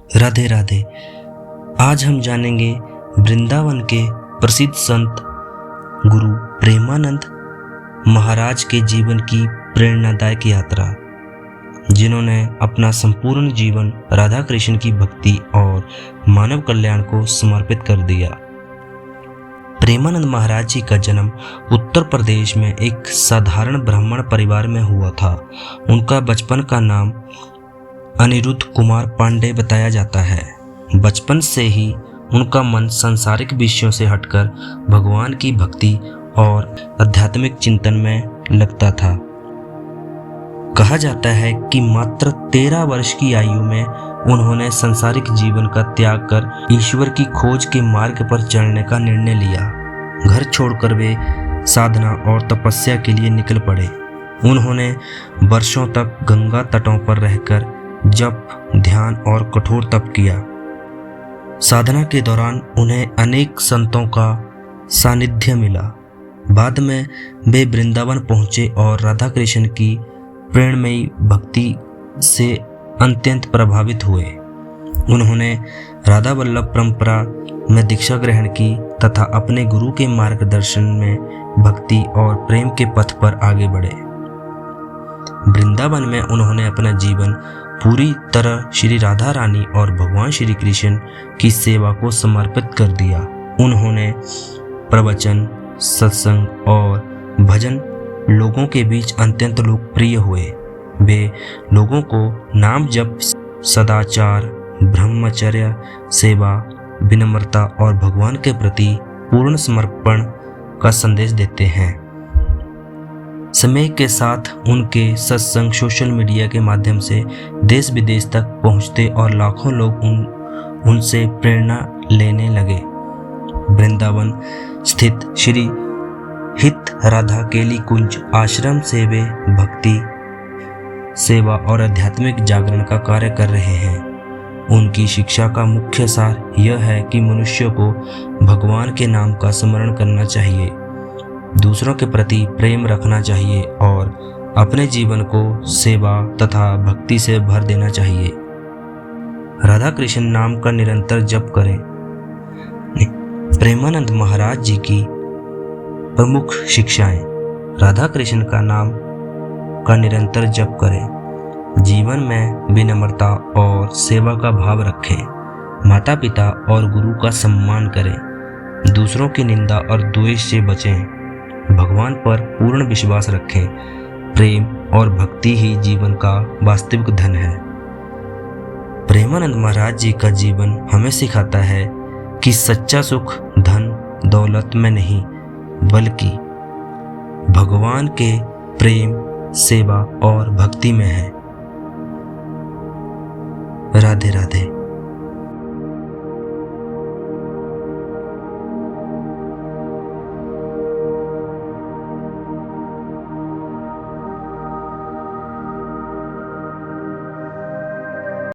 राधे राधे। आज हम जानेंगे वृंदावन के प्रसिद्ध संत गुरु प्रेमानंद महाराज के जीवन की प्रेरणादायक यात्रा, जिन्होंने अपना संपूर्ण जीवन राधा कृष्ण की भक्ति और मानव कल्याण को समर्पित कर दिया। प्रेमानंद महाराज जी का जन्म उत्तर प्रदेश में एक साधारण ब्राह्मण परिवार में हुआ था। उनका बचपन का नाम अनिरुद्ध कुमार पांडे बताया जाता है। बचपन से ही उनका मन सांसारिक विषयों से हटकर भगवान की भक्ति और आध्यात्मिक चिंतन में लगता था। कहा जाता है कि मात्र 13 वर्ष की आयु में उन्होंने सांसारिक जीवन का त्याग कर ईश्वर की खोज के मार्ग पर चलने का निर्णय लिया। घर छोड़कर वे साधना और तपस्या के लिए निकल पड़े। उन्होंने वर्षों तक गंगा तटों पर रहकर जप, ध्यान और कठोर तप किया। साधना के दौरान उन्हें अनेक संतों का सानिध्य मिला। बाद में वे वृंदावन पहुंचे और राधा कृष्ण की प्रेममयी भक्ति से अत्यंत प्रभावित हुए। उन्होंने राधा वल्लभ परंपरा में दीक्षा ग्रहण की तथा अपने गुरु के मार्गदर्शन में भक्ति और प्रेम के पथ पर आगे बढ़े। वृंदावन में उन्होंने अपना जीवन पूरी तरह श्री राधा रानी और भगवान श्री कृष्ण की सेवा को समर्पित कर दिया। उन्होंने प्रवचन, सत्संग और भजन लोगों के बीच अत्यंत लोकप्रिय हुए। वे लोगों को नाम जप, सदाचार, ब्रह्मचर्य, सेवा, विनम्रता और भगवान के प्रति पूर्ण समर्पण का संदेश देते हैं। समय के साथ उनके सत्संग सोशल मीडिया के माध्यम से देश विदेश तक पहुंचते और लाखों लोग उनसे प्रेरणा लेने लगे। वृंदावन स्थित श्री हित राधा केली कुंज आश्रम से वे भक्ति, सेवा और आध्यात्मिक जागरण का कार्य कर रहे हैं। उनकी शिक्षा का मुख्य सार यह है कि मनुष्य को भगवान के नाम का स्मरण करना चाहिए, दूसरों के प्रति प्रेम रखना चाहिए और अपने जीवन को सेवा तथा भक्ति से भर देना चाहिए। राधा कृष्ण नाम का निरंतर जप करें। प्रेमानंद महाराज जी की प्रमुख शिक्षाएं। राधा कृष्ण का नाम का निरंतर जप करें। जीवन में विनम्रता और सेवा का भाव रखें। माता पिता और गुरु का सम्मान करें। दूसरों की निंदा और द्वेष से बचें। भगवान पर पूर्ण विश्वास रखें। प्रेम और भक्ति ही जीवन का वास्तविक धन है। प्रेमानंद महाराज जी का जीवन हमें सिखाता है कि सच्चा सुख धन दौलत में नहीं, बल्कि भगवान के प्रेम, सेवा और भक्ति में है। राधे राधे।